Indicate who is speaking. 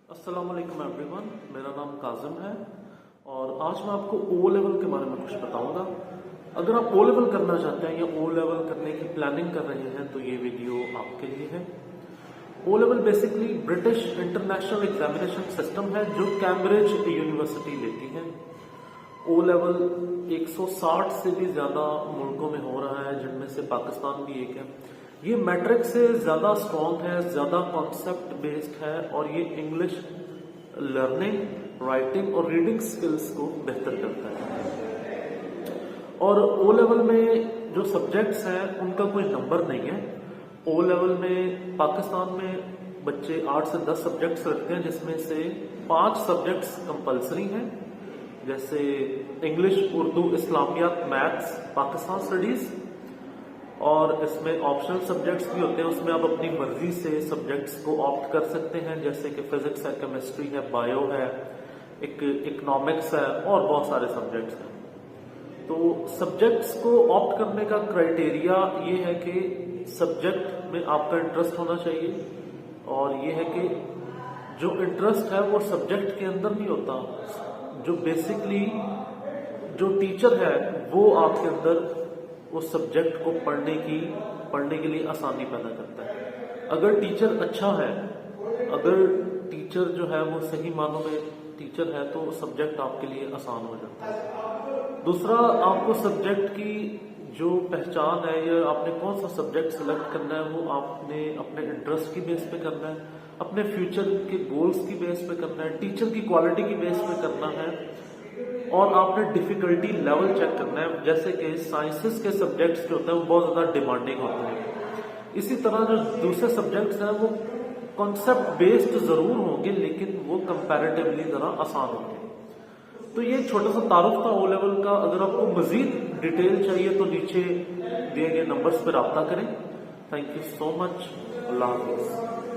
Speaker 1: अस्सलाम वालेकुम एवरीवन, मेरा नाम काजिम है और आज मैं आपको ओ लेवल के बारे में कुछ बताऊंगा। अगर आप ओ लेवल करना चाहते हैं या ओ लेवल करने की प्लानिंग कर रहे हैं तो ये वीडियो आपके लिए है। O level basically British international examination system है जो कैम्ब्रिज यूनिवर्सिटी लेती है। ओ लेवल 160 से भी ज्यादा मुल्कों में हो रहा है, जिनमें से पाकिस्तान भी एक है। ये मैट्रिक से ज्यादा स्ट्रॉन्ग है, ज्यादा कॉन्सेप्ट बेस्ड है और ये इंग्लिश लर्निंग, राइटिंग और रीडिंग स्किल्स को बेहतर करता है। और ओ लेवल में जो सब्जेक्ट्स हैं उनका कोई नंबर नहीं है। ओ लेवल में पाकिस्तान में बच्चे 8 से 10 सब्जेक्ट्स रखते हैं, जिसमें से 5 सब्जेक्ट्स कंपलसरी हैं, जैसे English, Urdu, Islamiat, maths, Pakistan studies. और इसमें ऑप्शनल सब्जेक्ट्स भी होते हैं, उसमें आप अपनी मर्जी से सब्जेक्ट्स को ऑप्ट कर सकते हैं, जैसे कि फिजिक्स है, केमिस्ट्री है, बायो है, इकोनॉमिक्स है और बहुत सारे सब्जेक्ट्स हैं। तो सब्जेक्ट्स को ऑप्ट करने का क्राइटेरिया ये है कि सब्जेक्ट में आपका इंटरेस्ट होना चाहिए, और ये है कि जो इंटरेस्ट है वो सब्जेक्ट के अंदर नहीं होता, जो बेसिकली जो टीचर है वो आपके अंदर उस सब्जेक्ट को पढ़ने के लिए आसानी पैदा करता है। अगर टीचर अच्छा है, अगर टीचर जो है वो सही मानों में टीचर है, तो सब्जेक्ट आपके लिए आसान हो जाता है। दूसरा, आपको सब्जेक्ट की जो पहचान है या आपने कौन सा सब्जेक्ट सेलेक्ट करना है वो आपने अपने इंटरेस्ट की बेस पे करना है, अपने फ्यूचर के गोल्स की बेस पे करना है, टीचर की क्वालिटी की बेस पे करना है, और आपने डिफिकल्टी लेवल चेक करना है। जैसे कि साइंसेस के सब्जेक्ट्स जो होते हैं वो बहुत ज्यादा डिमांडिंग होते हैं। इसी तरह जो दूसरे सब्जेक्ट्स हैं वो कॉन्सेप्ट बेस्ड जरूर होंगे, लेकिन वो कंपैरेटिवली जरा आसान होंगे। तो ये छोटा सा तारुफ था ओ लेवल का। अगर आपको मजीद डिटेल चाहिए तो नीचे दिए गए नंबर्स पर रब्ता करें। Thank you so much. Allah Hafiz.